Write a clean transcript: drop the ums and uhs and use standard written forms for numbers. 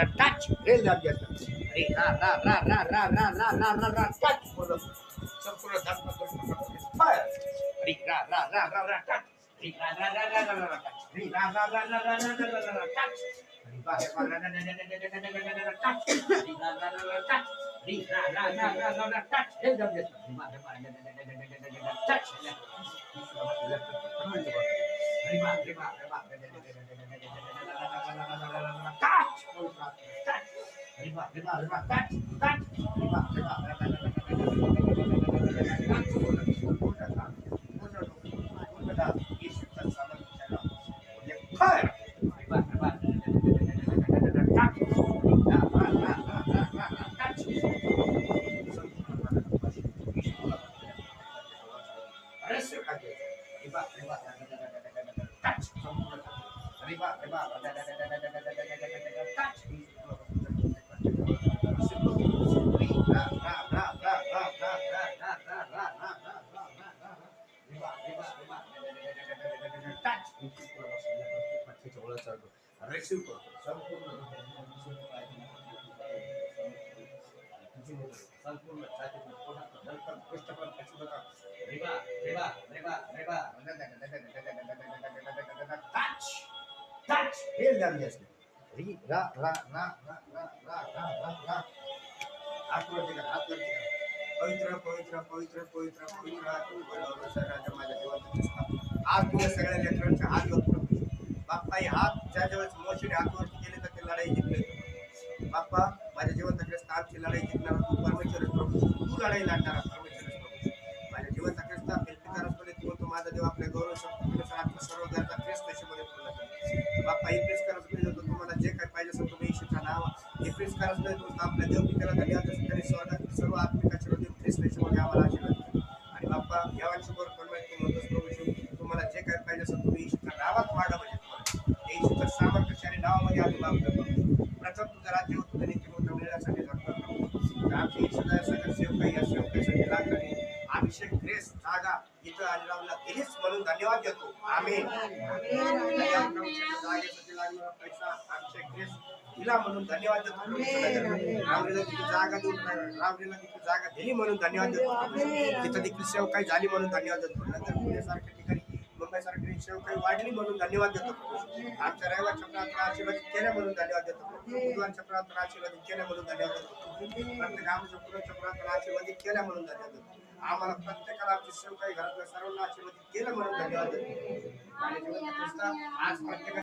Touch. Raise that yes. Touch. संपूर्ण धर्म fire. Touch. Fire. Receive touch, touch. Hail them just. Ra ra ra ra ra ra ra ra ra. आठवण दिला आठवण दिला. पवित्र पवित्र पवित्र पवित्र पवित्र तू बोलावलं राजा माझ्या देवाचा आज तुझ्या सगळ्या लेकरांच्या हात जोडतो बाप्पा हे हात ज्या ज्यावेळेस मोशीने हातवरती केले तर ते लढाई जिंकले बाप्पा माझ्या जिवंत आजची लढाई जिंकणारा तू परमेश्वर प्रभू तू लढाई लढणारा परमेश्वर प्रभू माझ्या जिवंत ख्रिस्ता फिल्पिकारसमध्ये तू तो माझा देव आपल्या गौरव शक्तीनुसार आत्मा सर्व गरजा ख्रिस्त देशामध्ये पूर्ण कर बाप्पा ही फिल्पिकारसमध्ये होतो तुम्हाला जे काही पाहिजे असेल तुम्ही येशूच्या नावात हे फिल्पिकारसमध्ये होतो आपल्या देव पित्याला धन्यवाद असेल तरी स्वर्गात सर्व आत्मिकाचे हृदय ख्रिस्त देशामध्ये आम्हाला आशीर्वाद आणि बाप्पा या वर्षभर परमेश्वर तू म्हणतोस प्रभू तुम्हाला जे काही पाहिजे असेल तुम्ही येशूच्या नावात मागा म्हणजे तुम्हाला येशूच्या सामर्थ्याच्या नावामध्ये आम्ही मागतो प्रथम तुझं राज्य होतं आणि ते मोठं मिळण्यासाठी लागतो आमच्या येशूच्या सगळ्या सेवकाई या सेवकाईसाठी लागणारी अभिषेक ग्रेस जागा इथं आलेला दिलीच म्हणून धन्यवाद देतो आमेन जागेसाठी लागणारा पैसा अभिषेक ग्रेस दिला म्हणून धन्यवाद देतो रावरीला तिथे जागा देऊन रावरीला तिथे जागा दिली म्हणून धन्यवाद देतो तिथं देखील सेवकाई झाली म्हणून धन्यवाद देतो नंतर पुण्यासारख्या ठिकाणी मुंबईसारखी सेवकाई वाढली म्हणून धन्यवाद देतो आमच्या रविवारच्या प्रार्थना आशीर्वादित केल्या म्हणून धन्यवाद देतो बुधवारच्या प्रार्थना आशीर्वादित केल्या म्हणून धन्यवाद देतो प्रत्येक आमच्या पुढच्या प्रार्थना आशीर्वादित केल्या म्हणून धन्यवाद देतो आम्हाला प्रत्येकाला आमची सेवकाई घरातल्या सर्वांना आशीर्वादित केलं म्हणून धन्यवाद देतो आज प्रत्येक